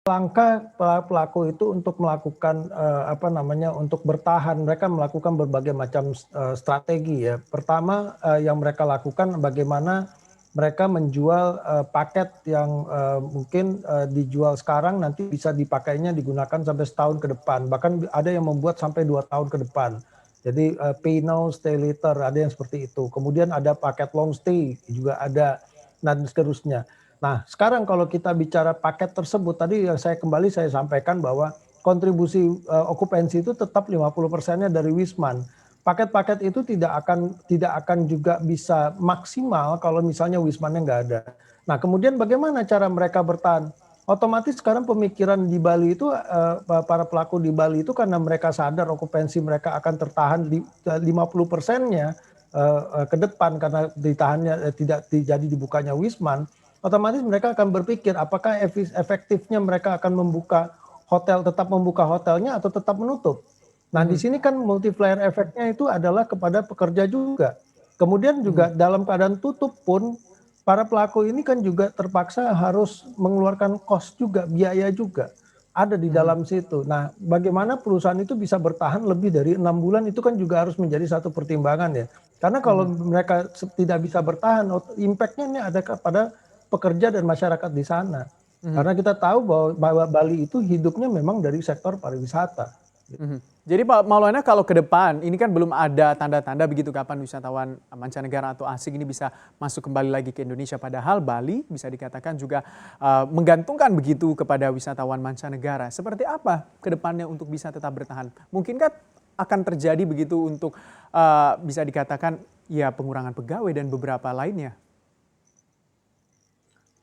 langkah pelaku itu untuk melakukan, untuk bertahan, mereka melakukan berbagai macam strategi ya. Pertama, yang mereka lakukan bagaimana mereka menjual, paket yang, mungkin, dijual sekarang nanti bisa dipakainya digunakan sampai setahun ke depan, bahkan ada yang membuat sampai 2 tahun ke depan. Jadi, pay now, stay later, ada yang seperti itu. Kemudian ada paket long stay juga ada, dan seterusnya. Nah, sekarang kalau kita bicara paket tersebut, tadi yang saya sampaikan bahwa kontribusi, okupansi itu tetap 50%-nya dari Wisman. Paket-paket itu tidak akan juga bisa maksimal kalau misalnya Wisman-nya nggak ada. Nah, kemudian bagaimana cara mereka bertahan? Otomatis sekarang pemikiran di Bali itu, para pelaku di Bali itu karena mereka sadar okupansi mereka akan tertahan di 50%-nya, ke depan karena ditahannya, tidak jadi dibukanya Wisman. Otomatis mereka akan berpikir apakah efektifnya mereka akan tetap membuka hotelnya atau tetap menutup. Nah, di Mhm, sini kan multiplier efeknya itu adalah kepada pekerja juga. Kemudian mhm, juga dalam keadaan tutup pun para pelaku ini kan juga terpaksa harus mengeluarkan kos juga, biaya juga ada di mhm, dalam situ. Nah, bagaimana perusahaan itu bisa bertahan lebih dari 6 bulan itu kan juga harus menjadi satu pertimbangan ya. Karena kalau mhm, mereka tidak bisa bertahan, impact-nya ini ada kepada pekerja dan masyarakat di sana. mhm. Karena kita tahu bahwa Bali itu hidupnya memang dari sektor pariwisata. Mhm. Jadi Pak Maulana kalau ke depan, ini kan belum ada tanda-tanda begitu kapan wisatawan mancanegara atau asing ini bisa masuk kembali lagi ke Indonesia. Padahal Bali bisa dikatakan juga menggantungkan begitu kepada wisatawan mancanegara. Seperti apa ke depannya untuk bisa tetap bertahan? Mungkinkah akan terjadi begitu untuk bisa dikatakan ya pengurangan pegawai dan beberapa lainnya?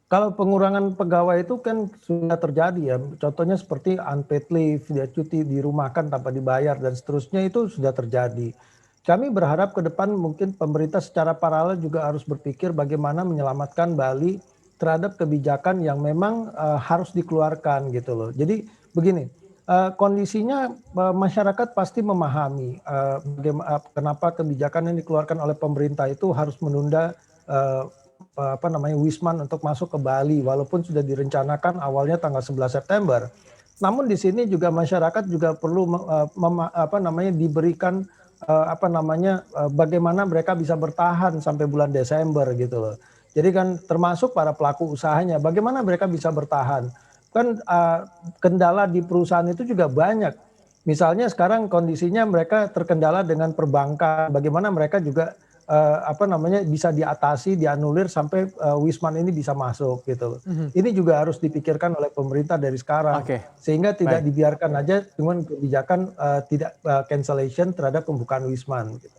Kalau pengurangan pegawai itu kan sudah terjadi ya, contohnya seperti unpaid leave, dia cuti dirumahkan tanpa dibayar dan seterusnya itu sudah terjadi. Kami berharap ke depan mungkin pemerintah secara paralel juga harus berpikir bagaimana menyelamatkan Bali terhadap kebijakan yang memang, harus dikeluarkan gitu loh. Jadi begini, kondisinya, masyarakat pasti memahami, kenapa kebijakan yang dikeluarkan oleh pemerintah itu harus menunda, Wisman untuk masuk ke Bali walaupun sudah direncanakan awalnya tanggal 11 September. Namun di sini juga masyarakat juga perlu diberikan, bagaimana mereka bisa bertahan sampai bulan Desember gitu loh. Jadi kan termasuk para pelaku usahanya, bagaimana mereka bisa bertahan. Kan, kendala di perusahaan itu juga banyak. Misalnya sekarang kondisinya mereka terkendala dengan perbankan, bagaimana mereka juga, bisa diatasi, dianulir sampai, Wisman ini bisa masuk gitu loh. Mhm. Ini juga harus dipikirkan oleh pemerintah dari sekarang, Oke, sehingga tidak baik. dibiarkan aja dengan kebijakan, tidak, cancellation terhadap pembukaan Wisman gitu.